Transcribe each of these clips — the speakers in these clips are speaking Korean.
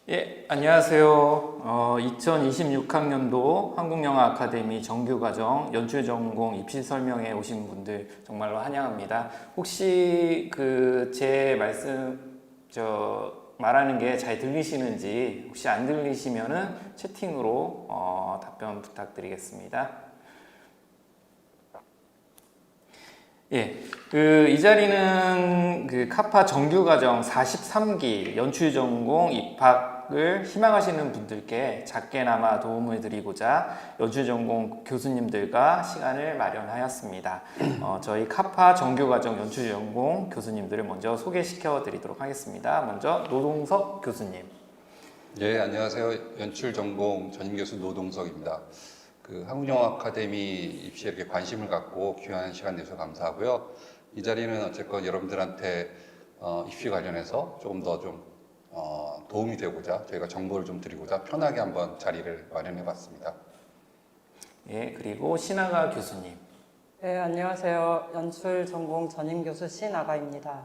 예, 안녕하세요. 2026학년도 한국영화 아카데미 정규과정 연출전공 입시 설명회 오신 분들 정말로 환영합니다. 혹시 제 말씀 말하는 게 잘 들리시는지 혹시 안 들리시면은 채팅으로 답변 부탁드리겠습니다. 예, 이 자리는 카파 정규과정 43기 연출전공 입학을 희망하시는 분들께 작게나마 도움을 드리고자 연출전공 교수님들과 시간을 마련하였습니다. 저희 카파 정규과정 연출전공 교수님들을 먼저 소개시켜 드리도록 하겠습니다. 먼저 노동석 교수님. 예, 안녕하세요. 연출전공 전임교수 노동석입니다. 한국영화 아카데미 입시에 이렇게 관심을 갖고 귀한 시간 내주셔서 감사하고요. 이 자리는 어쨌건 여러분들한테 입시 관련해서 조금 더 도움이 되고자 저희가 정보를 좀 드리고자 편하게 한번 자리를 마련해 봤습니다. 예, 그리고 신하가 교수님. 네, 안녕하세요. 연출 전공 전임 교수 신아가입니다.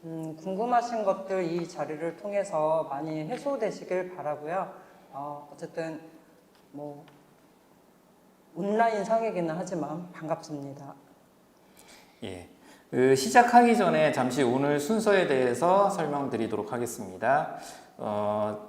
궁금하신 것들 이 자리를 통해서 많이 해소되시길 바라고요. 어쨌든 온라인 상이기는 하지만 반갑습니다. 예. 시작하기 전에 잠시 오늘 순서에 대해서 설명드리도록 하겠습니다.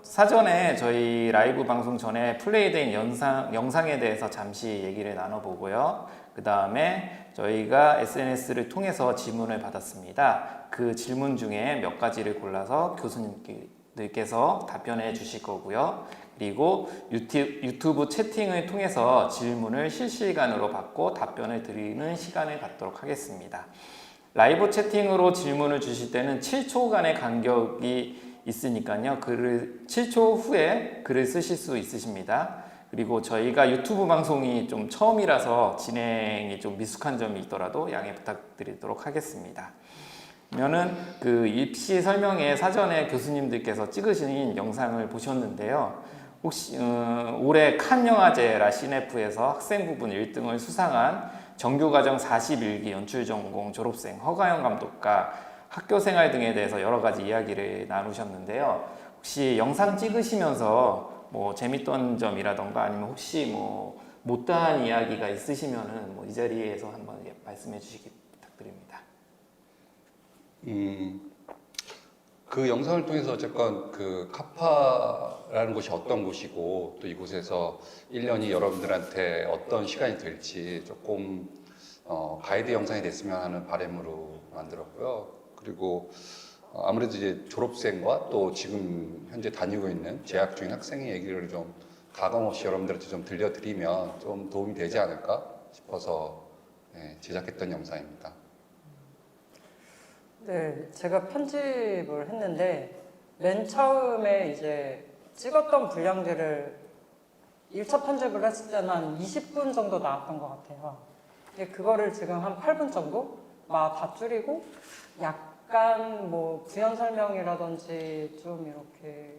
사전에 저희 라이브 방송 전에 플레이된 영상에 대해서 잠시 얘기를 나눠보고요. 그 다음에 저희가 SNS를 통해서 질문을 받았습니다. 그 질문 중에 몇 가지를 골라서 교수님들께서 답변해 주실 거고요. 그리고 유튜브 채팅을 통해서 질문을 실시간으로 받고 답변을 드리는 시간을 갖도록 하겠습니다. 라이브 채팅으로 질문을 주실 때는 7초간의 간격이 있으니까요. 7초 후에 글을 쓰실 수 있으십니다. 그리고 저희가 유튜브 방송이 좀 처음이라서 진행이 좀 미숙한 점이 있더라도 양해 부탁드리도록 하겠습니다. 그러면은 입시 설명회 사전에 교수님들께서 찍으신 영상을 보셨는데요. 혹시 올해 칸 영화제 라시네프에서 학생 부분 1등을 수상한 정규과정 41기 연출전공 졸업생 허가영 감독과 학교생활 등에 대해서 여러 가지 이야기를 나누셨는데요. 혹시 영상 찍으시면서 재밌던 점이라던가 아니면 혹시 못다한 이야기가 있으시면은 이 자리에서 한번 말씀해 주시기 부탁드립니다. 그 영상을 통해서 어쨌건 카파라는 곳이 어떤 곳이고 또 이곳에서 1년이 여러분들한테 어떤 시간이 될지 조금 가이드 영상이 됐으면 하는 바람으로 만들었고요. 그리고 아무래도 이제 졸업생과 또 지금 현재 다니고 있는 재학 중인 학생의 얘기를 좀 가감없이 여러분들한테 좀 들려드리면 좀 도움이 되지 않을까 싶어서 제작했던 영상입니다. 네, 제가 편집을 했는데 맨 처음에 이제 찍었던 분량들을 1차 편집을 했을 때는 한 20분 정도 나왔던 것 같아요. 근데 그거를 지금 한 8분 정도 다 줄이고 약간 부연 설명이라든지 좀 이렇게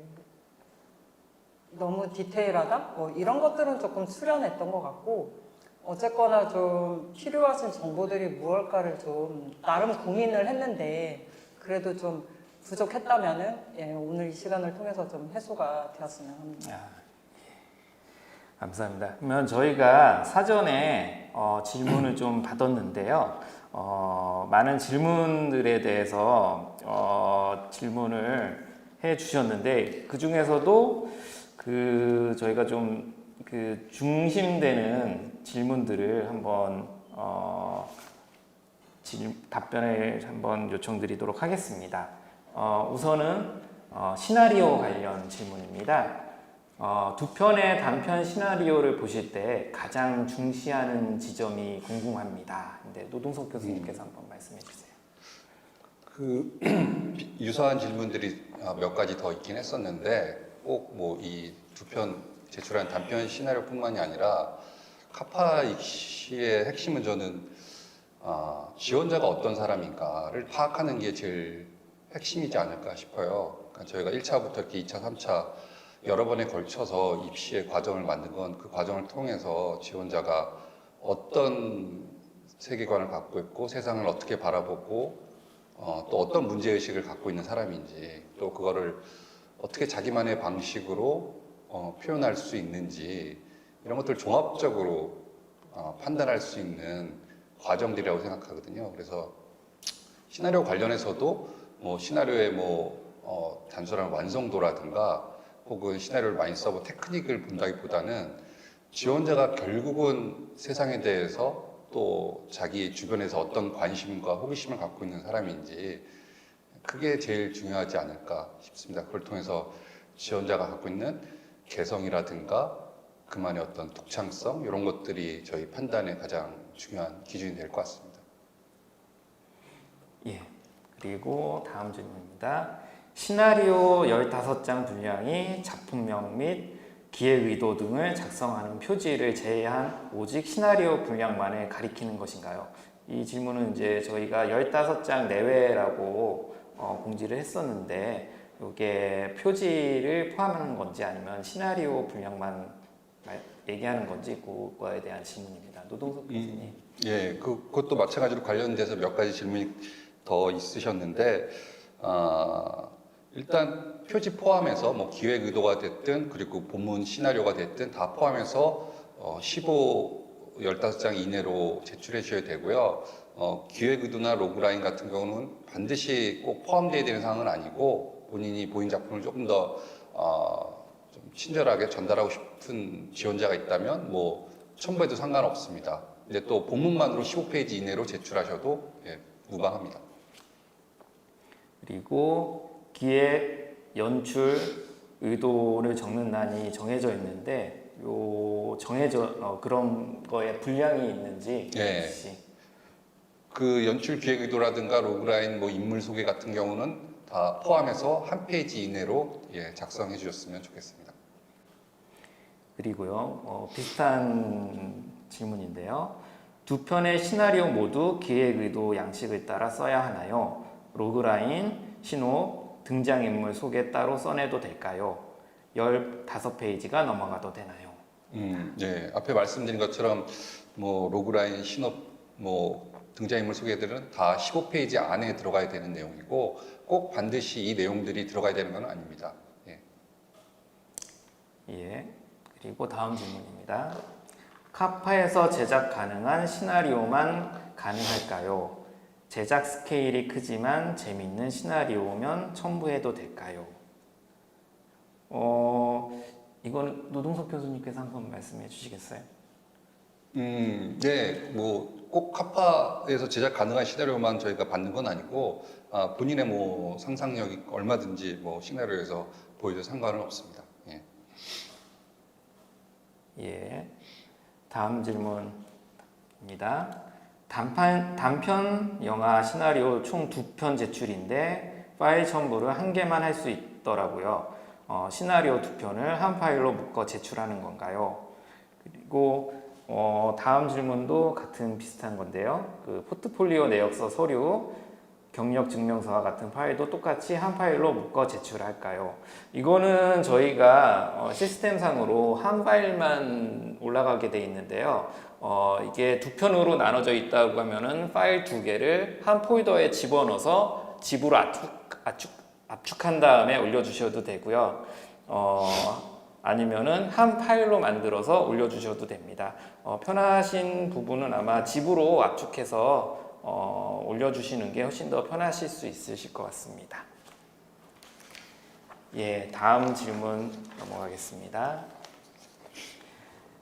너무 디테일하다? 이런 것들은 조금 수련했던 것 같고 어쨌거나 좀 필요하신 정보들이 무엇일까를 좀 나름 고민을 했는데 그래도 좀 부족했다면은 오늘 이 시간을 통해서 좀 해소가 되었으면 합니다. 감사합니다. 그러면 저희가 사전에 질문을 좀 받았는데요. 많은 질문들에 대해서 질문을 해 주셨는데 그 중에서도 저희가 좀 중심되는 질문들을 한번 답변을 한번 요청드리도록 하겠습니다. 우선은 시나리오 관련 질문입니다. 두 편의 단편 시나리오를 보실 때 가장 중시하는 지점이 궁금합니다. 근데 노동석 교수님께서 한번 말씀해 주세요. 유사한 질문들이 몇 가지 더 있긴 했었는데 꼭 이 두 편 제출한 단편 시나리오뿐만이 아니라 카파 입시의 핵심은 저는 지원자가 어떤 사람인가를 파악하는 게 제일 핵심이지 않을까 싶어요. 그러니까 저희가 1차부터 이렇게 2차, 3차 여러 번에 걸쳐서 입시의 과정을 만든 건 그 과정을 통해서 지원자가 어떤 세계관을 갖고 있고 세상을 어떻게 바라보고 또 어떤 문제의식을 갖고 있는 사람인지 또 그거를 어떻게 자기만의 방식으로 표현할 수 있는지 이런 것들 종합적으로 판단할 수 있는 과정들이라고 생각하거든요. 그래서 시나리오 관련해서도 뭐 시나리오의 단순한 완성도라든가 혹은 시나리오를 많이 써본 테크닉을 본다기보다는 지원자가 결국은 세상에 대해서 또 자기 주변에서 어떤 관심과 호기심을 갖고 있는 사람인지 그게 제일 중요하지 않을까 싶습니다. 그걸 통해서 지원자가 갖고 있는 개성이라든가 그만의 어떤 독창성 이런 것들이 저희 판단의 가장 중요한 기준이 될 것 같습니다. 예. 그리고 다음 질문입니다. 시나리오 15장 분량이 작품명 및 기획 의도 등을 작성하는 표지를 제외한 오직 시나리오 분량만을 가리키는 것인가요? 이 질문은 이제 저희가 15장 내외라고 공지를 했었는데 이게 표지를 포함하는 건지 아니면 시나리오 분량만 얘기하는 건지 그거에 대한 질문입니다. 노동석 교수님. 예, 그것도 마찬가지로 관련돼서 몇 가지 질문이 더 있으셨는데 일단 표지 포함해서 뭐 기획 의도가 됐든 그리고 본문 시나리오가 됐든 다 포함해서 15장 이내로 제출해 주셔야 되고요. 기획 의도나 로그라인 같은 경우는 반드시 꼭 포함되어야 되는 사항은 아니고 본인이 본인 작품을 조금 더 좀 친절하게 전달하고 싶은 지원자가 있다면 뭐 첨부해도 상관없습니다. 근데 또 본문만으로 15페이지 이내로 제출하셔도 무방합니다. 그리고 기획, 연출, 의도를 적는欄이 정해져 있는데 그런 거에 분량이 있는지 혹시 그 연출 기획 의도라든가 로그라인 인물 소개 같은 경우는 다 포함해서 한 페이지 이내로 작성해 주셨으면 좋겠습니다. 그리고요 비슷한 질문인데요. 두 편의 시나리오 모두 기획 의도 양식을 따라 써야 하나요? 로그라인, 신호, 등장인물 소개 따로 써내도 될까요? 15페이지가 넘어가도 되나요? 네, 앞에 말씀드린 것처럼 로그라인, 신호, 등장인물 소개들은 다 15페이지 안에 들어가야 되는 내용이고 꼭 반드시 이 내용들이 들어가야 되는 건 아닙니다. 예. 그리고 다음 질문입니다. 카파에서 제작 가능한 시나리오만 가능할까요? 제작 스케일이 크지만 재미있는 시나리오면 첨부해도 될까요? 이건 노동석 교수님께서 한번 말씀해 주시겠어요? 네, 꼭 카파에서 제작 가능한 시나리오만 저희가 받는 건 아니고 본인의 상상력이 얼마든지 시나리오에서 보여도 상관은 없습니다. 예. 다음 질문입니다. 단편 영화 시나리오 총 2편 제출인데 파일 첨부를 1개만 할 수 있더라고요. 시나리오 2편을 한 파일로 묶어 제출하는 건가요? 그리고 다음 질문도 같은 비슷한 건데요. 그 포트폴리오 내역서 서류, 경력 증명서와 같은 파일도 똑같이 한 파일로 묶어 제출할까요? 이거는 저희가 시스템상으로 한 파일만 올라가게 돼 있는데요. 이게 2편으로 나눠져 있다고 하면은 파일 2개를 한 폴더에 집어넣어서 집으로 압축한 다음에 올려주셔도 되고요. 아니면은 한 파일로 만들어서 올려주셔도 됩니다. 편하신 부분은 아마 집으로 압축해서 올려주시는 게 훨씬 더 편하실 수 있으실 것 같습니다. 예, 다음 질문 넘어가겠습니다.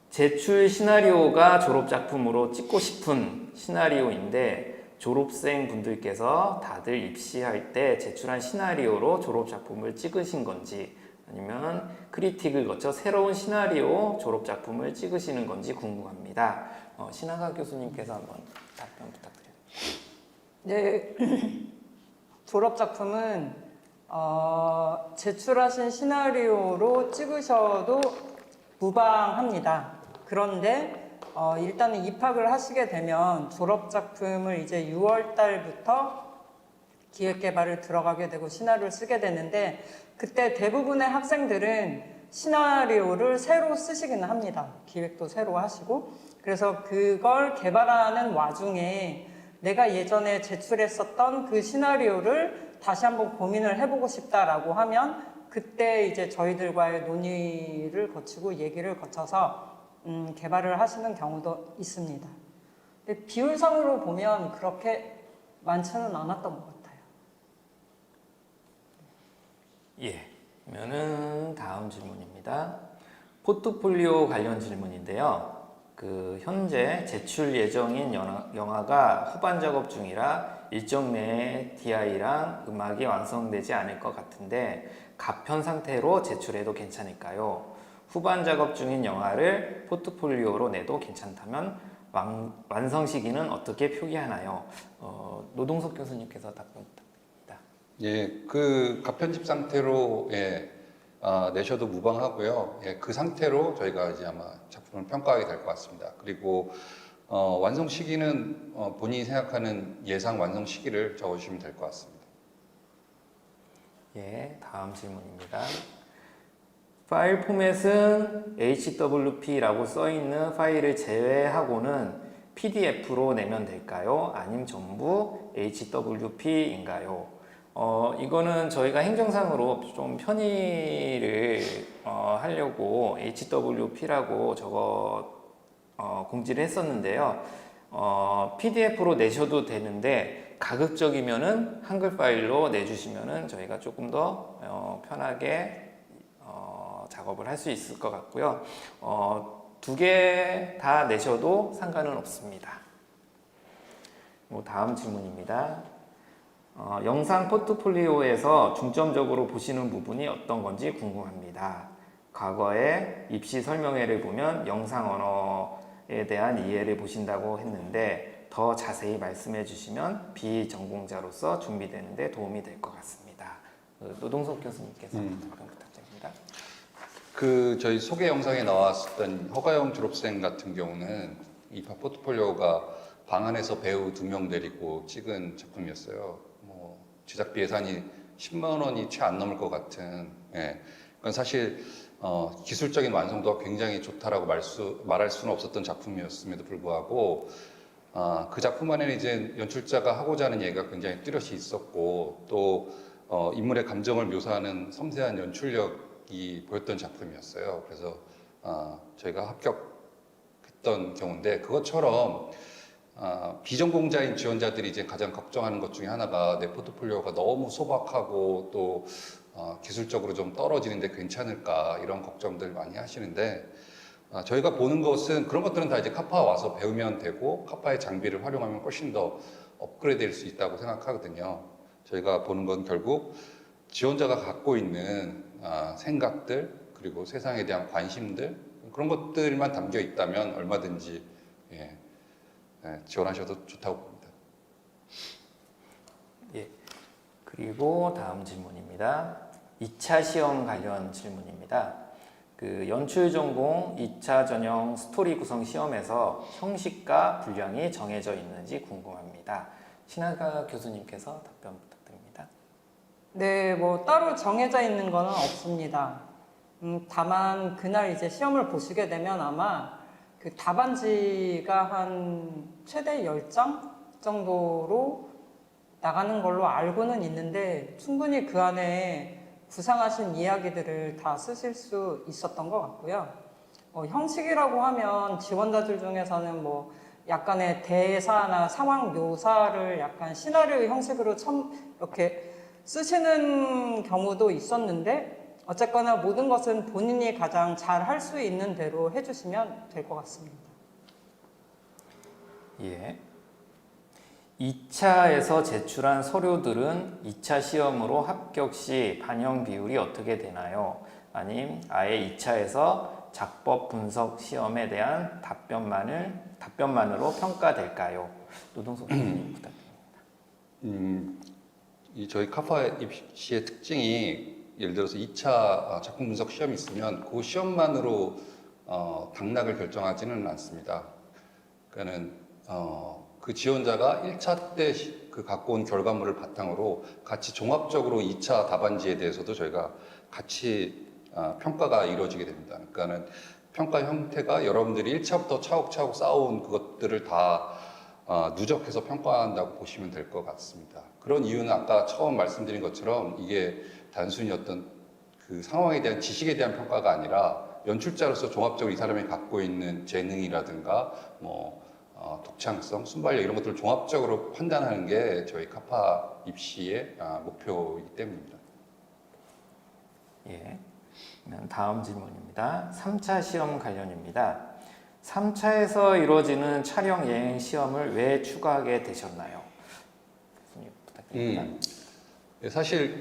제출 시나리오가 졸업작품으로 찍고 싶은 시나리오인데 졸업생 분들께서 다들 입시할 때 제출한 시나리오로 졸업작품을 찍으신 건지 아니면 크리틱을 거쳐 새로운 시나리오 졸업작품을 찍으시는 건지 궁금합니다. 신하가 교수님께서 한번 답변 부탁드립니다. 네, 졸업작품은 제출하신 시나리오로 찍으셔도 무방합니다. 그런데 일단은 입학을 하시게 되면 졸업작품을 이제 6월 달부터 기획개발을 들어가게 되고 시나리오를 쓰게 되는데 그때 대부분의 학생들은 시나리오를 새로 쓰시기는 합니다. 기획도 새로 하시고 그래서 그걸 개발하는 와중에 내가 예전에 제출했었던 그 시나리오를 다시 한번 고민을 해보고 싶다라고 하면 그때 이제 저희들과의 논의를 거치고 얘기를 거쳐서 개발을 하시는 경우도 있습니다. 근데 비율상으로 보면 그렇게 많지는 않았던 것 같아요. 예. 그러면은 다음 질문입니다. 포트폴리오 관련 질문인데요. 현재 제출 예정인 영화가 후반 작업 중이라 일정 내에 DI랑 음악이 완성되지 않을 것 같은데 가편 상태로 제출해도 괜찮을까요? 후반 작업 중인 영화를 포트폴리오로 내도 괜찮다면 완성 시기는 어떻게 표기하나요? 노동석 교수님께서 답변 부탁드립니다. 예, 그 가편집 상태로 내셔도 무방하고요. 예, 그 상태로 저희가 이제 아마 작품을 평가하게 될 것 같습니다. 그리고 완성 시기는 본인이 생각하는 예상 완성 시기를 적어주시면 될 것 같습니다. 예, 다음 질문입니다. 파일 포맷은 HWP라고 써있는 파일을 제외하고는 PDF로 내면 될까요? 아니면 전부 HWP인가요? 이거는 저희가 행정상으로 좀 편의를 하려고 HWP라고 공지를 했었는데요. PDF로 내셔도 되는데 가급적이면은 한글 파일로 내주시면은 저희가 조금 더 편하게 작업을 할 수 있을 것 같고요. 두 개 다 내셔도 상관은 없습니다. 다음 질문입니다. 영상 포트폴리오에서 중점적으로 보시는 부분이 어떤 건지 궁금합니다. 과거에 입시 설명회를 보면 영상 언어에 대한 이해를 보신다고 했는데 더 자세히 말씀해 주시면 비전공자로서 준비되는 데 도움이 될 것 같습니다. 노동석 교수님께서 답변 부탁드립니다. 저희 소개 영상에 나왔었던 허가영 졸업생 같은 경우는 입학 포트폴리오가 방 안에서 배우 2명 데리고 찍은 작품이었어요. 제작비 예산이 10만 원이 채 안 넘을 것 같은. 그건 사실 기술적인 완성도가 굉장히 좋다라고 말할 수는 없었던 작품이었음에도 불구하고 그 작품 안에는 이제 연출자가 하고자 하는 얘기가 굉장히 뚜렷이 있었고 또 인물의 감정을 묘사하는 섬세한 연출력이 보였던 작품이었어요. 그래서 저희가 합격했던 경우인데 그것처럼 비전공자인 지원자들이 이제 가장 걱정하는 것 중에 하나가 내 포트폴리오가 너무 소박하고 또 기술적으로 좀 떨어지는데 괜찮을까 이런 걱정들 많이 하시는데 저희가 보는 것은 그런 것들은 다 이제 카파 와서 배우면 되고 카파의 장비를 활용하면 훨씬 더 업그레이드될 수 있다고 생각하거든요. 저희가 보는 건 결국 지원자가 갖고 있는 생각들 그리고 세상에 대한 관심들 그런 것들만 담겨 있다면 얼마든지 지원하셔도 좋다고 봅니다. 예. 그리고 다음 질문입니다. 2차 시험 관련 질문입니다. 연출 전공 2차 전형 스토리 구성 시험에서 형식과 분량이 정해져 있는지 궁금합니다. 신하가 교수님께서 답변 부탁드립니다. 네, 따로 정해져 있는 거는 없습니다. 다만 그날 이제 시험을 보시게 되면 아마 그 답안지가 한 최대 10장 정도로 나가는 걸로 알고는 있는데 충분히 그 안에 구상하신 이야기들을 다 쓰실 수 있었던 것 같고요. 형식이라고 하면 지원자들 중에서는 약간의 대사나 상황 묘사를 약간 시나리오 형식으로 이렇게 쓰시는 경우도 있었는데 어쨌거나 모든 것은 본인이 가장 잘 할 수 있는 대로 해주시면 될 것 같습니다. 예. 2차에서 제출한 서류들은 2차 시험으로 합격 시 반영 비율이 어떻게 되나요? 아님 아예 2차에서 작법 분석 시험에 대한 답변만으로 평가될까요? 노동석 교수님 부탁드립니다. 저희 카파 입시의 특징이 예를 들어서 2차 작품 분석 시험이 있으면 그 시험만으로 당락을 결정하지는 않습니다. 그러니까는 그 지원자가 1차 때 그 갖고 온 결과물을 바탕으로 같이 종합적으로 2차 답안지에 대해서도 저희가 같이 평가가 이루어지게 됩니다. 그러니까는 평가 형태가 여러분들이 1차부터 차곡차곡 쌓아온 그것들을 다 누적해서 평가한다고 보시면 될 것 같습니다. 그런 이유는 아까 처음 말씀드린 것처럼 이게 단순히 어떤 그 상황에 대한 지식에 대한 평가가 아니라 연출자로서 종합적으로 이 사람이 갖고 있는 재능이라든가 독창성, 순발력 이런 것들을 종합적으로 판단하는 게 저희 카파 입시의 목표이기 때문입니다. 예. 그러면 다음 질문입니다. 3차 시험 관련입니다. 3차에서 이루어지는 촬영 예행 시험을 왜 추가하게 되셨나요? 교수님 부탁드립니다. 사실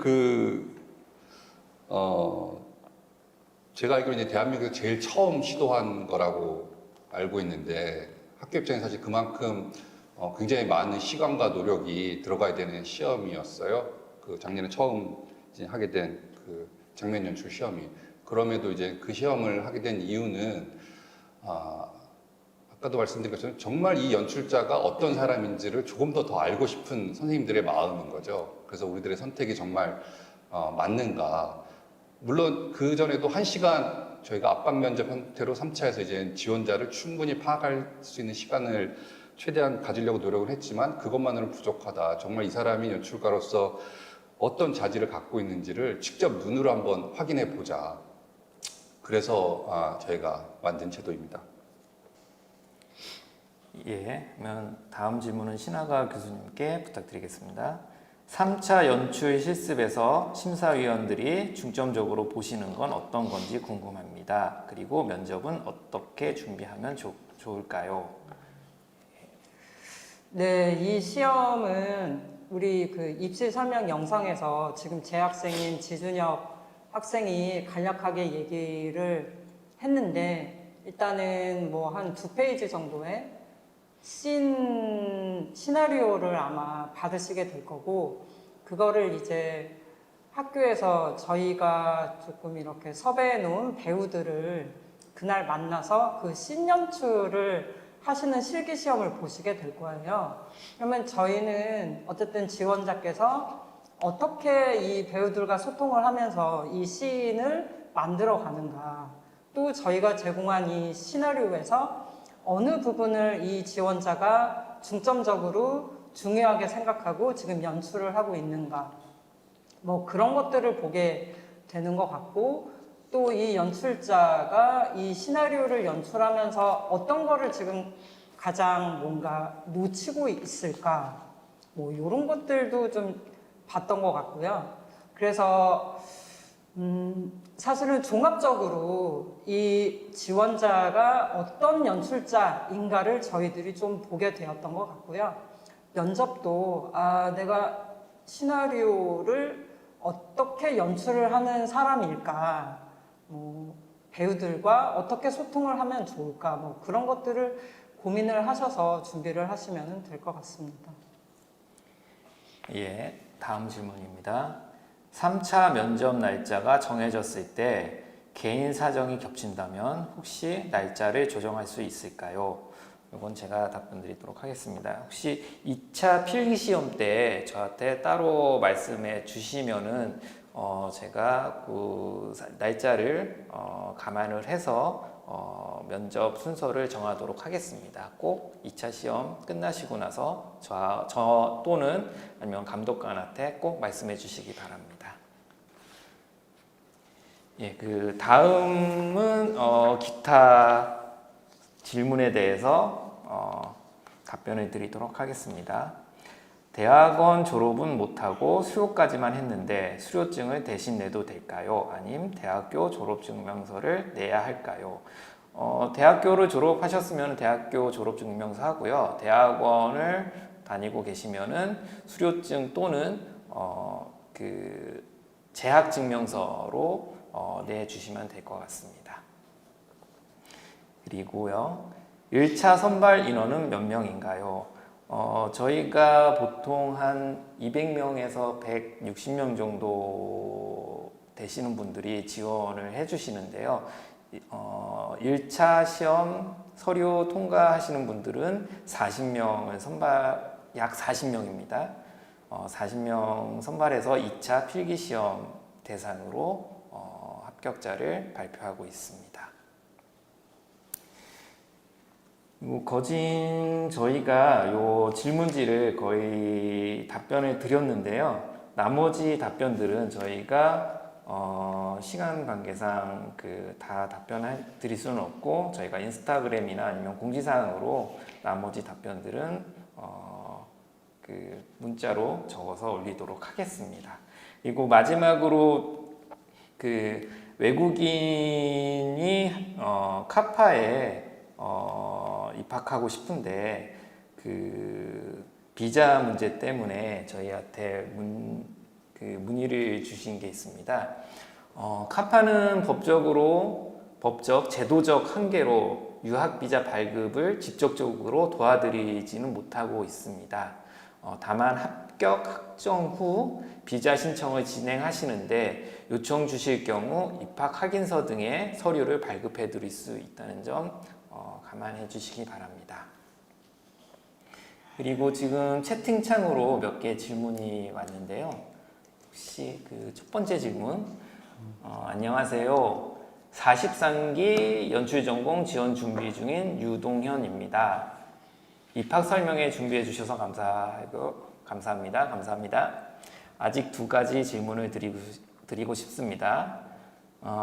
제가 알기로 이제 대한민국에서 제일 처음 시도한 거라고 알고 있는데 학교 입장에서 사실 그만큼 굉장히 많은 시간과 노력이 들어가야 되는 시험이었어요. 그 작년에 처음 이제 하게 된 그 장면 연출 시험이. 그럼에도 이제 그 시험을 하게 된 이유는 아까도 말씀드린 것처럼 정말 이 연출자가 어떤 사람인지를 조금 더 알고 싶은 선생님들의 마음인 거죠. 그래서 우리들의 선택이 정말 맞는가. 물론 그 전에도 1시간 저희가 압박 면접 형태로 3차에서 이제 지원자를 충분히 파악할 수 있는 시간을 최대한 가지려고 노력을 했지만 그것만으로는 부족하다. 정말 이 사람이 연출가로서 어떤 자질을 갖고 있는지를 직접 눈으로 한번 확인해 보자. 그래서 저희가 만든 제도입니다. 예, 그러면 다음 질문은 신하가 교수님께 부탁드리겠습니다. 3차 연출 실습에서 심사위원들이 중점적으로 보시는 건 어떤 건지 궁금합니다. 그리고 면접은 어떻게 준비하면 좋을까요? 네, 이 시험은 우리 그 입시 설명 영상에서 지금 재학생인 지준혁 학생이 간략하게 얘기를 했는데 일단은 뭐 한 2페이지 정도의 시나리오를 아마 받으시게 될 거고 그거를 이제 학교에서 저희가 조금 이렇게 섭외해 놓은 배우들을 그날 만나서 그 씬 연출을 하시는 실기 시험을 보시게 될 거예요. 그러면 저희는 어쨌든 지원자께서 어떻게 이 배우들과 소통을 하면서 이 씬을 만들어 가는가, 또 저희가 제공한 이 시나리오에서 어느 부분을 이 지원자가 중점적으로 중요하게 생각하고 지금 연출을 하고 있는가, 뭐 그런 것들을 보게 되는 것 같고, 또 이 연출자가 이 시나리오를 연출하면서 어떤 거를 지금 가장 뭔가 놓치고 있을까, 뭐 이런 것들도 좀 봤던 것 같고요. 그래서 사실은 종합적으로 이 지원자가 어떤 연출자인가를 저희들이 좀 보게 되었던 것 같고요. 면접도 내가 시나리오를 어떻게 연출을 하는 사람일까, 뭐 배우들과 어떻게 소통을 하면 좋을까, 뭐 그런 것들을 고민을 하셔서 준비를 하시면 될 것 같습니다. 예, 다음 질문입니다. 3차 면접 날짜가 정해졌을 때 개인 사정이 겹친다면 혹시 날짜를 조정할 수 있을까요? 이건 제가 답변 드리도록 하겠습니다. 혹시 2차 필기시험 때 저한테 따로 말씀해 주시면은 제가 그 날짜를 감안을 해서 면접 순서를 정하도록 하겠습니다. 꼭 2차 시험 끝나시고 나서 저 또는 아니면 감독관한테 꼭 말씀해 주시기 바랍니다. 예, 그 다음은 기타 질문에 대해서 답변을 드리도록 하겠습니다. 대학원 졸업은 못하고 수료까지만 했는데 수료증을 대신 내도 될까요? 아님 대학교 졸업증명서를 내야 할까요? 대학교를 졸업하셨으면 대학교 졸업증명서 하고요. 대학원을 다니고 계시면은 수료증 또는 그 재학증명서로 내주시면 될 것 같습니다. 그리고요, 1차 선발 인원은 몇 명인가요? 저희가 보통 한 200명에서 160명 정도 되시는 분들이 지원을 해주시는데요. 1차 시험 서류 통과하시는 분들은 40명을 약 40명입니다. 40명 선발해서 2차 필기시험 대상으로 합격자를 발표하고 있습니다. 거진 저희가 요 질문지를 거의 답변을 드렸는데요. 나머지 답변들은 저희가 시간 관계상 다 답변해 드릴 수는 없고 저희가 인스타그램이나 아니면 공지사항으로 나머지 답변들은 문자로 적어서 올리도록 하겠습니다. 그리고 마지막으로 외국인이 카파에 입학하고 싶은데 비자 문제 때문에 저희한테 문의를 주신 게 있습니다. 카파는 법적, 제도적 한계로 유학 비자 발급을 직접적으로 도와드리지는 못하고 있습니다. 다만 합격 확정 후 비자 신청을 진행하시는데 요청 주실 경우 입학 확인서 등의 서류를 발급해 드릴 수 있다는 점 감안해 주시기 바랍니다. 그리고 지금 채팅창으로 몇 개 질문이 왔는데요. 혹시 첫 번째 질문, 안녕하세요. 43기 연출전공 지원 준비 중인 유동현입니다. 입학 설명회 준비해 주셔서 감사합니다. 아직 두 가지 질문을 드리고 싶습니다.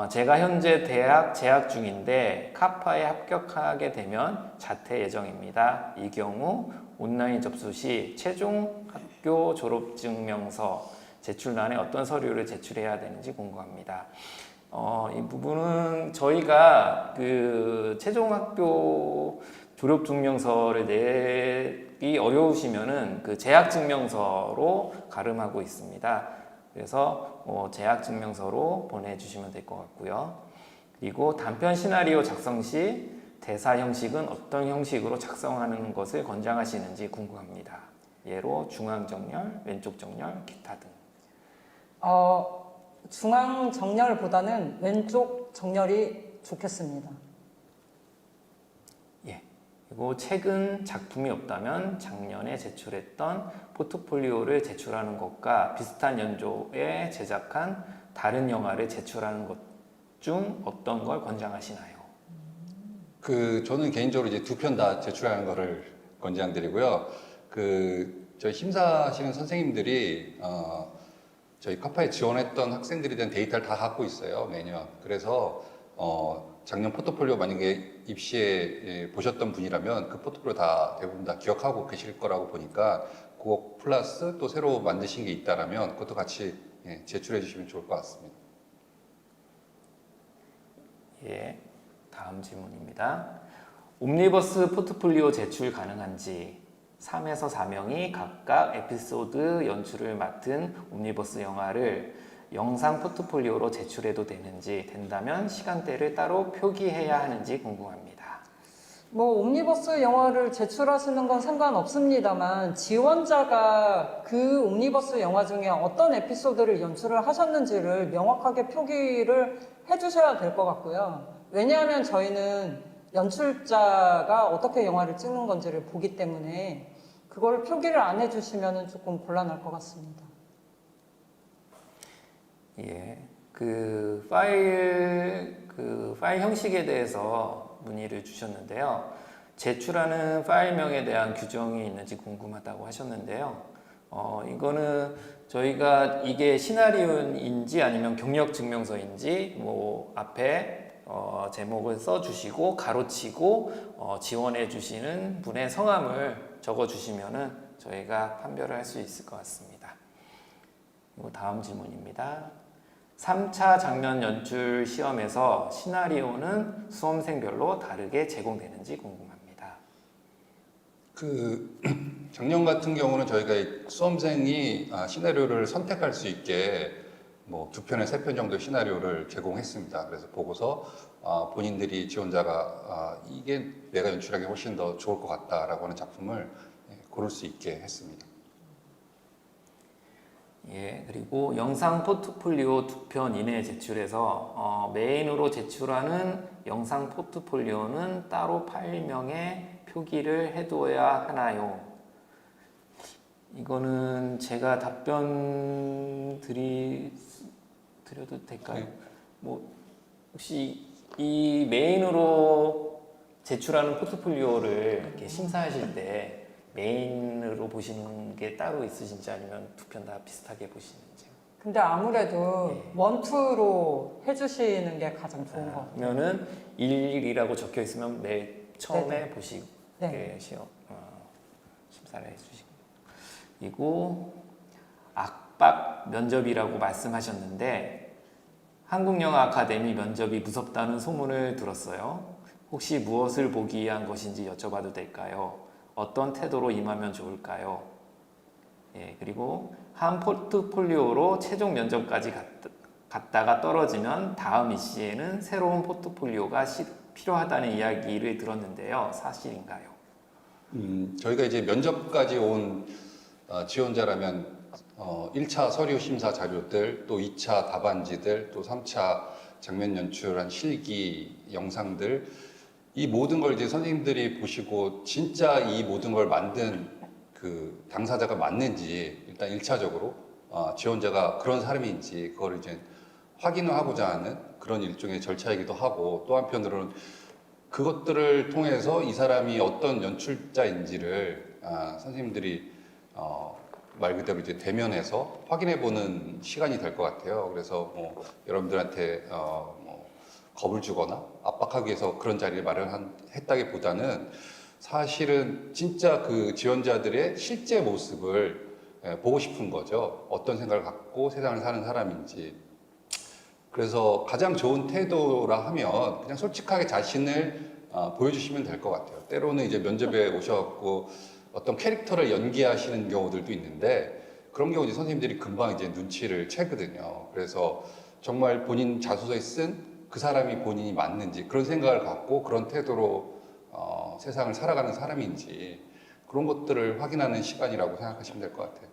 제가 현재 대학 재학 중인데 카파에 합격하게 되면 자퇴 예정입니다. 이 경우 온라인 접수 시 최종 학교 졸업증명서 제출란에 어떤 서류를 제출해야 되는지 궁금합니다. 이 부분은 저희가 최종 학교 졸업증명서를 내기 어려우시면은 재학증명서로 가름하고 있습니다. 그래서 재학증명서로 보내주시면 될 것 같고요. 그리고 단편 시나리오 작성 시 대사 형식은 어떤 형식으로 작성하는 것을 권장하시는지 궁금합니다. 예로 중앙 정렬, 왼쪽 정렬, 기타 등. 중앙 정렬보다는 왼쪽 정렬이 좋겠습니다. 예. 그리고 최근 작품이 없다면 작년에 제출했던 포트폴리오를 제출하는 것과 비슷한 연조에 제작한 다른 영화를 제출하는 것 중 어떤 걸 권장하시나요? 저는 개인적으로 이제 두 편 다 제출하는 거를 권장드리고요. 저희 심사하시는 선생님들이 저희 카파에 지원했던 학생들에 대한 데이터를 다 갖고 있어요, 매년. 그래서 작년 포트폴리오 만약에 입시에 보셨던 분이라면 그 포트폴리오 다 대부분 다 기억하고 계실 거라고 보니까 그거 플러스 또 새로 만드신 게 있다라면 그것도 같이 제출해 주시면 좋을 것 같습니다. 예, 다음 질문입니다. 옴니버스 포트폴리오 제출 가능한지 3에서 4명이 각각 에피소드 연출을 맡은 옴니버스 영화를 영상 포트폴리오로 제출해도 되는지, 된다면 시간대를 따로 표기해야 하는지 궁금합니다. 옴니버스 영화를 제출하시는 건 상관없습니다만 지원자가 그 옴니버스 영화 중에 어떤 에피소드를 연출을 하셨는지를 명확하게 표기를 해주셔야 될 것 같고요. 왜냐하면 저희는 연출자가 어떻게 영화를 찍는 건지를 보기 때문에 그걸 표기를 안 해주시면 조금 곤란할 것 같습니다. 예, 파일 형식에 대해서 문의를 주셨는데요. 제출하는 파일명에 대한 규정이 있는지 궁금하다고 하셨는데요. 이거는 저희가 이게 시나리오인지 아니면 경력 증명서인지 앞에 제목을 써주시고 가로치고 지원해 주시는 분의 성함을 적어주시면은 저희가 판별을 할 수 있을 것 같습니다. 그리고 다음 질문입니다. 3차 장면 연출 시험에서 시나리오는 수험생별로 다르게 제공되는지 궁금합니다. 작년 같은 경우는 저희가 수험생이 시나리오를 선택할 수 있게 두 편에 세 편 정도의 시나리오를 제공했습니다. 그래서 보고서 본인들이 지원자가 이게 내가 연출하기 훨씬 더 좋을 것 같다라고 하는 작품을 고를 수 있게 했습니다. 예, 그리고 영상 포트폴리오 2편 이내에 제출해서 메인으로 제출하는 영상 포트폴리오는 따로 파일명에 표기를 해두어야 하나요? 이거는 제가 답변 드려도 될까요? 네. 혹시 이 메인으로 제출하는 포트폴리오를 이렇게 심사하실 때 메인으로 보시는 게 따로 있으신지 아니면 두 편 다 비슷하게 보시는지요? 근데 아무래도 예. 원투로 해주시는 게 가장 좋은 것 같아요. 그러면은 1이라고 적혀 있으면 맨 처음에 보시게 네. 심사를 해주시고, 그리고 압박 면접이라고 말씀하셨는데 한국영화 아카데미 면접이 무섭다는 소문을 들었어요. 혹시 무엇을 보기 위한 것인지 여쭤봐도 될까요? 어떤 태도로 임하면 좋을까요? 예, 그리고 한 포트폴리오로 최종 면접까지 갔다가 떨어지면 다음 이시에는 새로운 포트폴리오가 필요하다는 이야기를 들었는데요. 사실인가요? 저희가 이제 면접까지 온 지원자라면 1차 서류 심사 자료들, 또 2차 답안지들, 또 3차 장면 연출한 실기 영상들, 이 모든 걸 이제 선생님들이 보시고 진짜 이 모든 걸 만든 그 당사자가 맞는지 일단 1차적으로 지원자가 그런 사람인지 그걸 이제 확인을 하고자 하는 그런 일종의 절차이기도 하고, 또 한편으로는 그것들을 통해서 이 사람이 어떤 연출자인지를 선생님들이 말 그대로 이제 대면해서 확인해 보는 시간이 될 것 같아요. 그래서 뭐 여러분들한테 뭐 겁을 주거나 압박하기 위해서 그런 자리를 마련했다기보다는 사실은 진짜 그 지원자들의 실제 모습을 보고 싶은 거죠. 어떤 생각을 갖고 세상을 사는 사람인지. 그래서 가장 좋은 태도라 하면 그냥 솔직하게 자신을 보여주시면 될 것 같아요. 때로는 이제 면접에 오셔갖고 어떤 캐릭터를 연기하시는 경우들도 있는데, 그런 경우 이제 선생님들이 금방 이제 눈치를 채거든요. 그래서 정말 본인 자소서에 쓴 그 사람이 본인이 맞는지, 그런 생각을 갖고 그런 태도로 세상을 살아가는 사람인지, 그런 것들을 확인하는 시간이라고 생각하시면 될 것 같아요.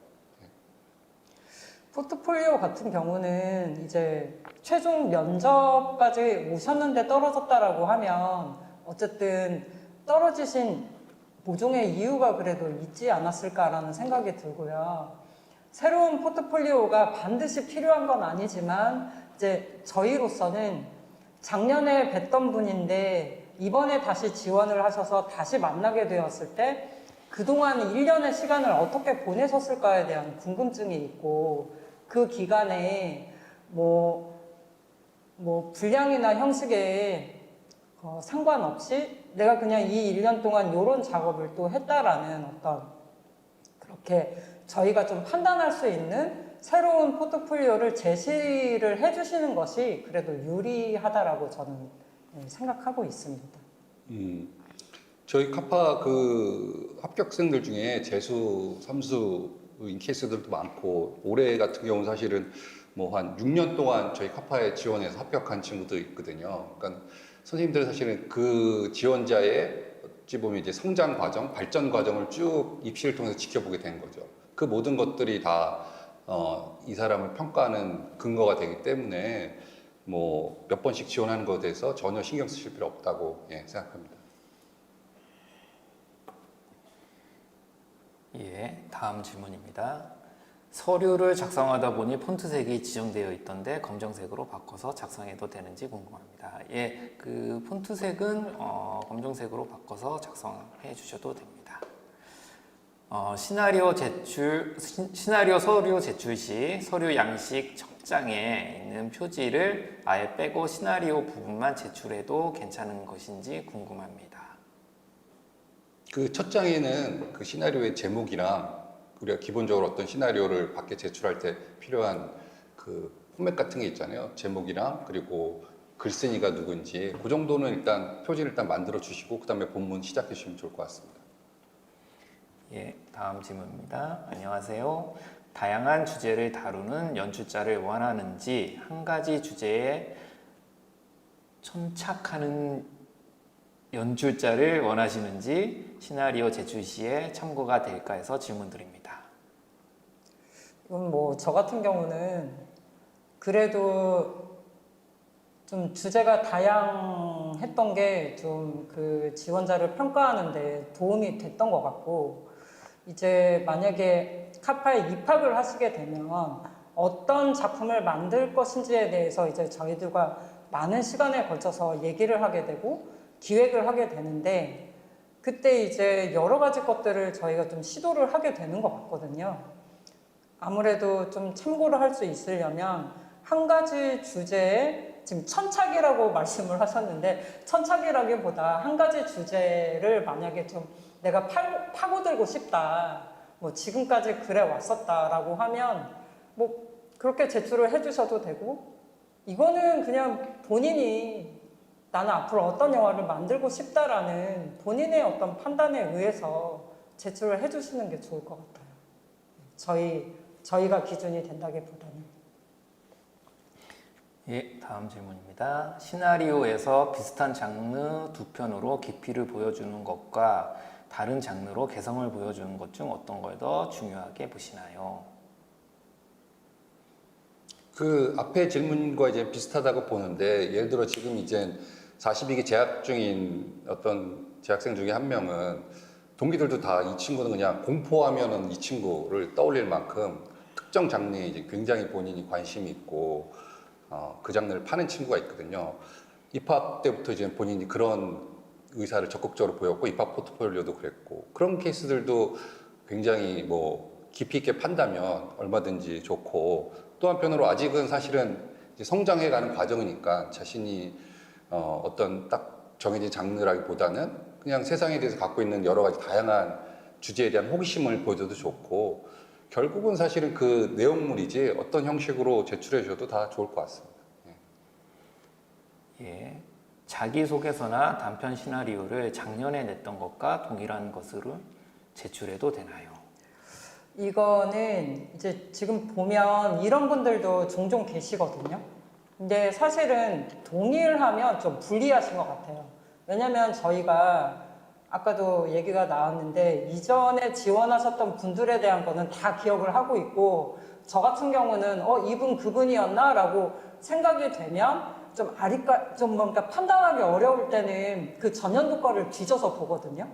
포트폴리오 같은 경우는 이제 최종 면접까지 오셨는데 떨어졌다라고 하면 어쨌든 떨어지신 모종의 이유가 그래도 있지 않았을까라는 생각이 들고요. 새로운 포트폴리오가 반드시 필요한 건 아니지만 이제 저희로서는 작년에 뵀던 분인데 이번에 다시 지원을 하셔서 다시 만나게 되었을 때 그동안 1년의 시간을 어떻게 보내셨을까에 대한 궁금증이 있고, 그 기간에 뭐 분량이나 형식에 상관없이 내가 그냥 이 1년 동안 이런 작업을 또 했다라는 어떤, 그렇게 저희가 좀 판단할 수 있는 새로운 포트폴리오를 제시를 해주시는 것이 그래도 유리하다라고 저는 생각하고 있습니다. 저희 카파 그 합격생들 중에 재수, 삼수인 케이스들도 많고, 올해 같은 경우는 사실은 뭐 한 6년 동안 저희 카파에 지원해서 합격한 친구도 있거든요. 그러니까 선생님들은 사실은 그 지원자의 어찌 보면 이제 성장 과정, 발전 과정을 쭉 입시를 통해서 지켜보게 된 거죠. 그 모든 것들이 다 이 사람을 평가하는 근거가 되기 때문에 뭐 몇 번씩 지원하는 것에 대해서 전혀 신경 쓰실 필요 없다고 생각합니다. 예, 다음 질문입니다. 서류를 작성하다 보니 폰트색이 지정되어 있던데 검정색으로 바꿔서 작성해도 되는지 궁금합니다. 예, 그 폰트색은 검정색으로 바꿔서 작성해 주셔도 됩니다. 시나리오 서류 제출 시 서류 양식 첫 장에 있는 표지를 아예 빼고 시나리오 부분만 제출해도 괜찮은 것인지 궁금합니다. 그 첫 장에는 그 시나리오의 제목이랑 우리가 기본적으로 어떤 시나리오를 밖에 제출할 때 필요한 그 포맷 같은 게 있잖아요. 제목이랑 그리고 글쓴이가 누군지, 그 정도는 일단 표지를 일단 만들어 주시고 그 다음에 본문 시작해 주시면 좋을 것 같습니다. 예, 다음 질문입니다. 안녕하세요. 다양한 주제를 다루는 연출자를 원하는지, 한 가지 주제에 천착하는 연출자를 원하시는지 시나리오 제출 시에 참고가 될까 해서 질문드립니다. 이건 뭐 저 같은 경우는 그래도 좀 주제가 다양했던 게 좀 그 지원자를 평가하는데 도움이 됐던 것 같고, 이제 만약에 카파에 입학을 하시게 되면 어떤 작품을 만들 것인지에 대해서 이제 저희들과 많은 시간에 걸쳐서 얘기를 하게 되고 기획을 하게 되는데, 그때 이제 여러 가지 것들을 저희가 좀 시도를 하게 되는 것 같거든요. 아무래도 좀 참고를 할 수 있으려면 한 가지 주제에 지금 천착이라고 말씀을 하셨는데 천착이라기보다 한 가지 주제를 만약에 좀 내가 파고들고 싶다. 뭐 지금까지 그래 왔었다라고 하면 뭐 그렇게 제출을 해주셔도 되고 이거는 그냥 본인이 나는 앞으로 어떤 영화를 만들고 싶다라는 본인의 어떤 판단에 의해서 제출을 해주시는 게 좋을 것 같아요. 저희가 기준이 된다기보다는. 예, 다음 질문입니다. 시나리오에서 비슷한 장르 두 편으로 깊이를 보여주는 것과 다른 장르로 개성을 보여주는 것 중 어떤 걸 더 중요하게 보시나요? 그 앞에 질문과 이제 비슷하다고 보는데 예를 들어 지금 이제 42기 재학 중인 어떤 재학생 중에 한 명은 동기들도 다 이 친구는 그냥 공포하면은 이 친구를 떠올릴 만큼 특정 장르에 이제 굉장히 본인이 관심이 있고 그 장르를 파는 친구가 있거든요. 입학 때부터 이제 본인이 그런 의사를 적극적으로 보였고 입학 포트폴리오도 그랬고 그런 케이스들도 굉장히 뭐 깊이 있게 판다면 얼마든지 좋고 또 한편으로 아직은 사실은 이제 성장해가는 과정이니까 자신이 어떤 딱 정해진 장르라기보다는 그냥 세상에 대해서 갖고 있는 여러 가지 다양한 주제에 대한 호기심을 보여줘도 좋고 결국은 사실은 그 내용물이지 어떤 형식으로 제출해 줘도 다 좋을 것 같습니다. 예, 자기소개서나 단편 시나리오를 작년에 냈던 것과 동일한 것으로 제출해도 되나요? 이거는 이제 지금 보면 이런 분들도 종종 계시거든요. 근데 사실은 동일하면 좀 불리하신 것 같아요. 왜냐면 저희가 아까도 얘기가 나왔는데 이전에 지원하셨던 분들에 대한 거는 다 기억을 하고 있고 저 같은 경우는 이분 그분이었나? 라고 생각이 되면 좀 뭔가 판단하기 어려울 때는 그 전년도 거를 뒤져서 보거든요.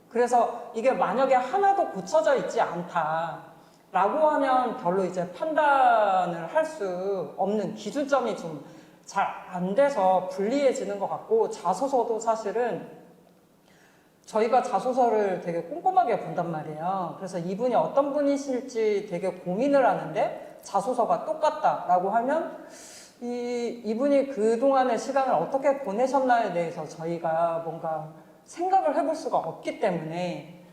그래서 이게 만약에 하나도 고쳐져 있지 않다 라고 하면 별로 이제 판단을 할 수 없는 기준점이 좀 잘 안 돼서 불리해지는 것 같고 자소서도 사실은 저희가 자소서를 되게 꼼꼼하게 본단 말이에요. 그래서 이분이 어떤 분이실지 되게 고민을 하는데 자소서가 똑같다라고 하면 이분이 그동안의 시간을 어떻게 보내셨나에 대해서 저희가 뭔가 생각을 해볼 수가 없기 때문에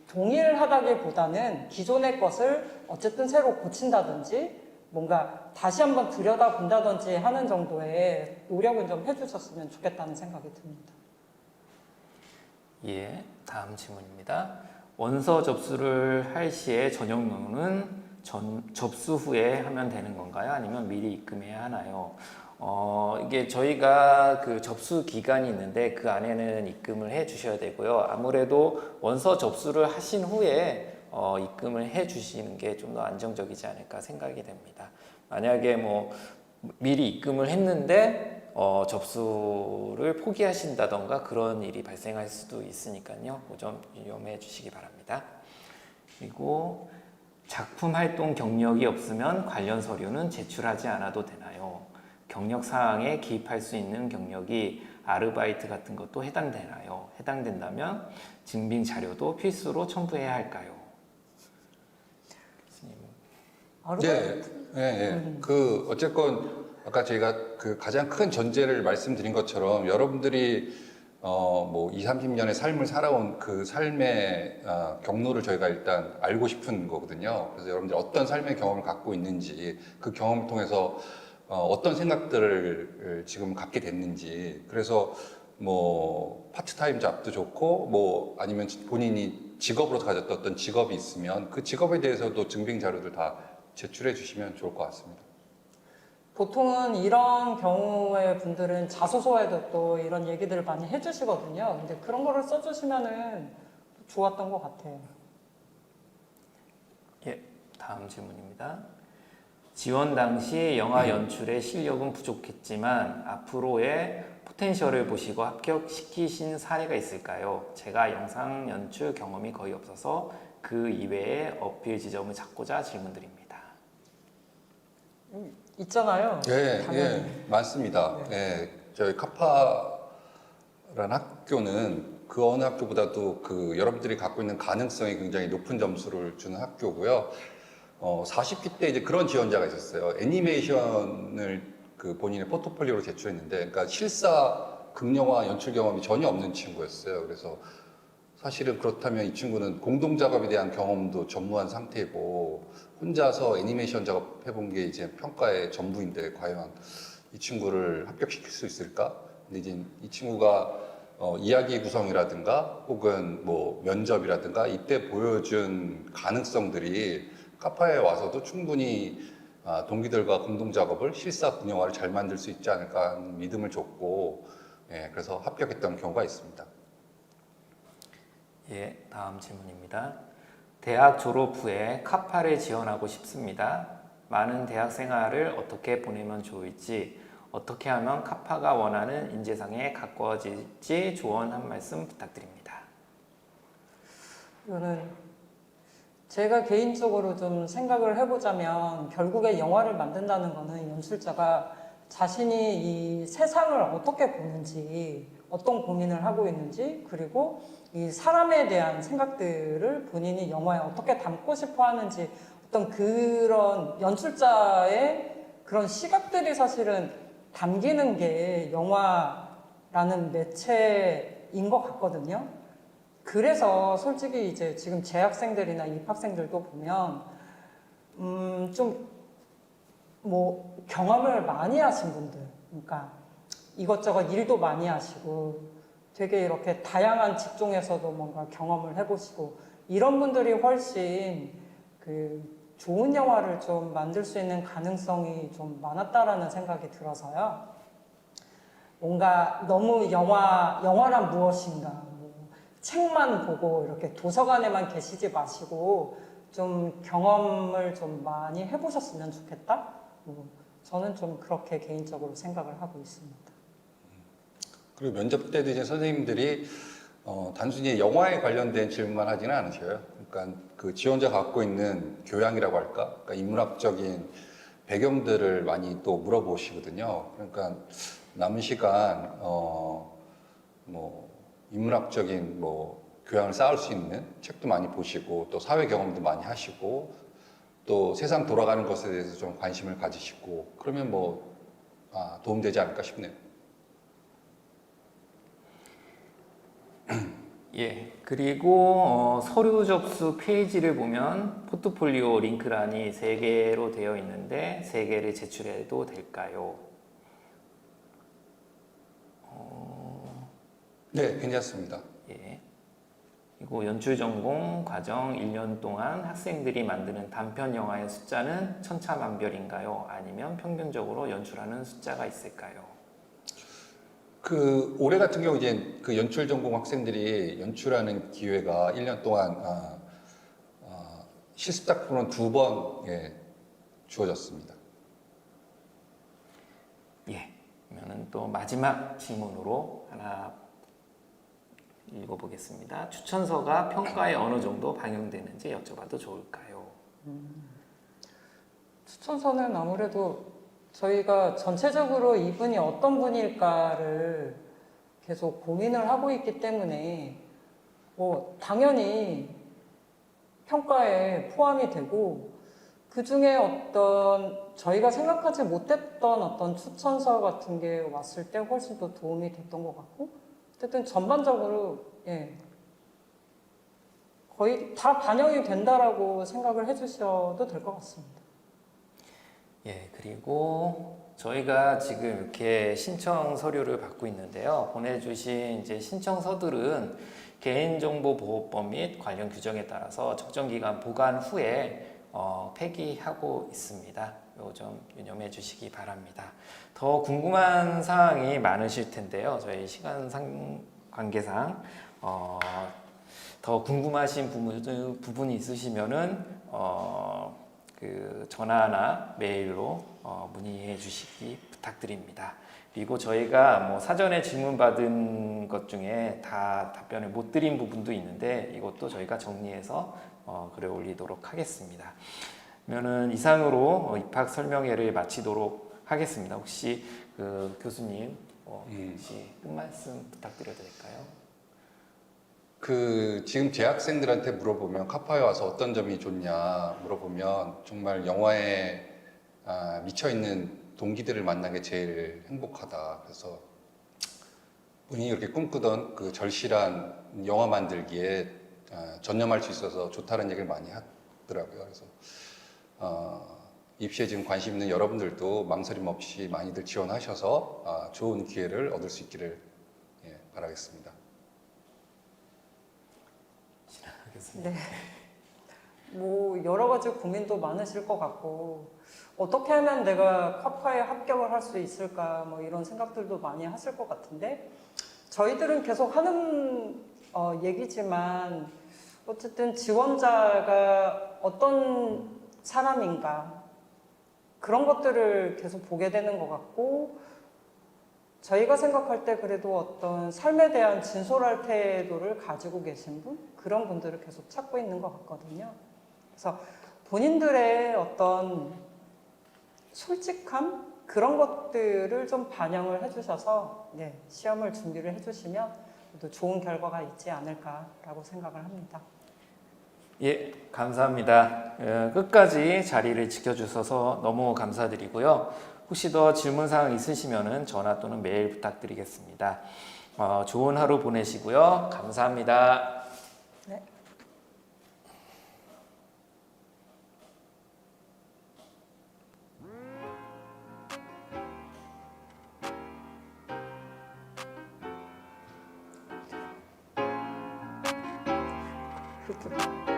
동일하다기보다는 기존의 것을 어쨌든 새로 고친다든지 뭔가 다시 한번 들여다본다든지 하는 정도의 노력은 좀 해주셨으면 좋겠다는 생각이 듭니다. 예, 다음 질문입니다. 원서 접수를 할 시에 전형론은 접수 후에 하면 되는 건가요? 아니면 미리 입금해야 하나요? 이게 저희가 그 접수 기간이 있는데 그 안에는 입금을 해 주셔야 되고요. 아무래도 원서 접수를 하신 후에 입금을 해 주시는 게 좀 더 안정적이지 않을까 생각이 됩니다. 만약에 뭐 미리 입금을 했는데 접수를 포기하신다던가 그런 일이 발생할 수도 있으니까요. 좀 유념해 주시기 바랍니다. 그리고 작품 활동 경력이 없으면 관련 서류는 제출하지 않아도 되나요? 경력 사항에 기입할 수 있는 경력이 아르바이트 같은 것도 해당되나요? 해당된다면 증빙 자료도 필수로 첨부해야 할까요? 네. 그 어쨌건 아까 저희가 그 가장 큰 전제를 말씀드린 것처럼 여러분들이 뭐 20, 30년의 삶을 살아온 그 삶의 경로를 저희가 일단 알고 싶은 거거든요. 그래서 여러분들이 어떤 삶의 경험을 갖고 있는지 그 경험을 통해서 어떤 생각들을 지금 갖게 됐는지 그래서 뭐 파트타임 잡도 좋고 뭐 아니면 본인이 직업으로 가졌던 어떤 직업이 있으면 그 직업에 대해서도 증빙 자료들 다 제출해 주시면 좋을 것 같습니다. 보통은 이런 경우의 분들은 자소서에도 또 이런 얘기들을 많이 해주시거든요. 근데 그런 거를 써주시면은 좋았던 것 같아요. 예, 다음 질문입니다. 지원 당시 영화 연출의 실력은 부족했지만 앞으로의 포텐셜을 보시고 합격시키신 사례가 있을까요? 제가 영상 연출 경험이 거의 없어서 그 이외의 어필 지점을 찾고자 질문드립니다. 있잖아요. 예, 당연히. 예, 많습니다. 예, 저희 카파라는 학교는 그 어느 학교보다도 그 여러분들이 갖고 있는 가능성이 굉장히 높은 점수를 주는 학교고요. 40기 때 이제 그런 지원자가 있었어요. 애니메이션을 그 본인의 포트폴리오로 제출했는데, 그러니까 실사 극영화 연출 경험이 전혀 없는 친구였어요. 그래서 사실은 그렇다면 이 친구는 공동 작업에 대한 경험도 전무한 상태고 혼자서 애니메이션 작업해본 게 이제 평가의 전부인데 과연 이 친구를 합격시킬 수 있을까? 근데 이제 이 친구가 이야기 구성이라든가 혹은 뭐 면접이라든가 이때 보여준 가능성들이 카파에 와서도 충분히 동기들과 공동 작업을 실사 분영화를 잘 만들 수 있지 않을까 하는 믿음을 줬고, 예, 그래서 합격했던 경우가 있습니다. 예, 다음 질문입니다. 대학 졸업 후에 카파를 지원하고 싶습니다. 많은 대학 생활을 어떻게 보내면 좋을지, 어떻게 하면 카파가 원하는 인재상에 가까워질지 조언 한 말씀 부탁드립니다. 이거는 제가 개인적으로 좀 생각을 해보자면 결국에 영화를 만든다는 거는 연출자가 자신이 이 세상을 어떻게 보는지, 어떤 고민을 하고 있는지, 그리고 이 사람에 대한 생각들을 본인이 영화에 어떻게 담고 싶어 하는지, 어떤 그런 연출자의 그런 시각들이 사실은 담기는 게 영화라는 매체인 것 같거든요. 그래서 솔직히 이제 지금 재학생들이나 입학생들도 보면 좀 뭐 경험을 많이 하신 분들, 그러니까 이것저것 일도 많이 하시고 되게 이렇게 다양한 직종에서도 뭔가 경험을 해보시고 이런 분들이 훨씬 그 좋은 영화를 좀 만들 수 있는 가능성이 좀 많았다라는 생각이 들어서요. 뭔가 너무 영화란 무엇인가, 뭐 책만 보고 이렇게 도서관에만 계시지 마시고 좀 경험을 좀 많이 해보셨으면 좋겠다. 저는 좀 그렇게 개인적으로 생각을 하고 있습니다. 그리고 면접 때도 이제 선생님들이 단순히 영화에 관련된 질문만 하지는 않으셔요. 그러니까 그 지원자가 갖고 있는 교양이라고 할까? 그러니까 인문학적인 배경들을 많이 또 물어보시거든요. 그러니까 남은 시간 뭐 인문학적인 뭐 교양을 쌓을 수 있는 책도 많이 보시고 또 사회 경험도 많이 하시고 또 세상 돌아가는 것에 대해서 좀 관심을 가지시고 그러면 뭐 도움되지 않을까 싶네요. 예, 그리고 서류 접수 페이지를 보면 포트폴리오 링크란이 3개로 되어 있는데 3개를 제출해도 될까요? 네, 괜찮습니다. 예. 그리고 연출 전공 과정 1년 동안 학생들이 만드는 단편 영화의 숫자는 천차만별인가요? 아니면 평균적으로 연출하는 숫자가 있을까요? 그 올해 같은 경우 이제 그 연출 전공 학생들이 연출하는 기회가 1년 동안 실습 작품은 2번 주어졌습니다. 예. 그러면 또 마지막 질문으로 하나 읽어보겠습니다. 추천서가 평가에 어느 정도 반영되는지 여쭤봐도 좋을까요? 추천서는 아무래도 저희가 전체적으로 이분이 어떤 분일까를 계속 고민을 하고 있기 때문에 뭐 당연히 평가에 포함이 되고 그 중에 어떤 저희가 생각하지 못했던 어떤 추천서 같은 게 왔을 때 훨씬 더 도움이 됐던 것 같고 어쨌든 전반적으로 거의 다 반영이 된다라고 생각을 해주셔도 될 것 같습니다. 예, 그리고 저희가 지금 이렇게 신청 서류를 받고 있는데요. 보내주신 이제 신청서들은 개인정보보호법 및 관련 규정에 따라서 적정 기간 보관 후에 폐기하고 있습니다. 이거 좀 유념해 주시기 바랍니다. 더 궁금한 사항이 많으실 텐데요. 저희 시간 관계상 더 궁금하신 부분이 있으시면은 그 전화나 메일로 문의해 주시기 부탁드립니다. 그리고 저희가 뭐 사전에 질문받은 것 중에 다 답변을 못 드린 부분도 있는데 이것도 저희가 정리해서 글을 올리도록 하겠습니다. 그러면은 이상으로 입학 설명회를 마치도록 하겠습니다. 혹시 그 교수님 혹시 끝말씀 부탁드려도 될까요? 지금 재학생들한테 물어보면 카파에 와서 어떤 점이 좋냐 물어보면 정말 영화에 미쳐 있는 동기들을 만난 게 제일 행복하다. 그래서 본인이 그렇게 꿈꾸던 그 절실한 영화 만들기에 전념할 수 있어서 좋다는 얘기를 많이 하더라고요. 그래서 입시에 지금 관심 있는 여러분들도 망설임 없이 많이들 지원하셔서 좋은 기회를 얻을 수 있기를 바라겠습니다. 네. 뭐 여러 가지 고민도 많으실 것 같고 어떻게 하면 내가 카파에 합격을 할 수 있을까 뭐 이런 생각들도 많이 하실 것 같은데 저희들은 계속 하는 얘기지만 어쨌든 지원자가 어떤 사람인가 그런 것들을 계속 보게 되는 것 같고 저희가 생각할 때 그래도 어떤 삶에 대한 진솔할 태도를 가지고 계신 분 그런 분들을 계속 찾고 있는 것 같거든요. 그래서 본인들의 어떤 솔직함 그런 것들을 좀 반영을 해주셔서 시험을 준비를 해주시면 또 좋은 결과가 있지 않을까라고 생각을 합니다. 예, 감사합니다. 끝까지 자리를 지켜주셔서 너무 감사드리고요. 혹시 더 질문사항 있으시면 전화 또는 메일 부탁드리겠습니다. 좋은 하루 보내시고요. 감사합니다. 네. 그렇죠.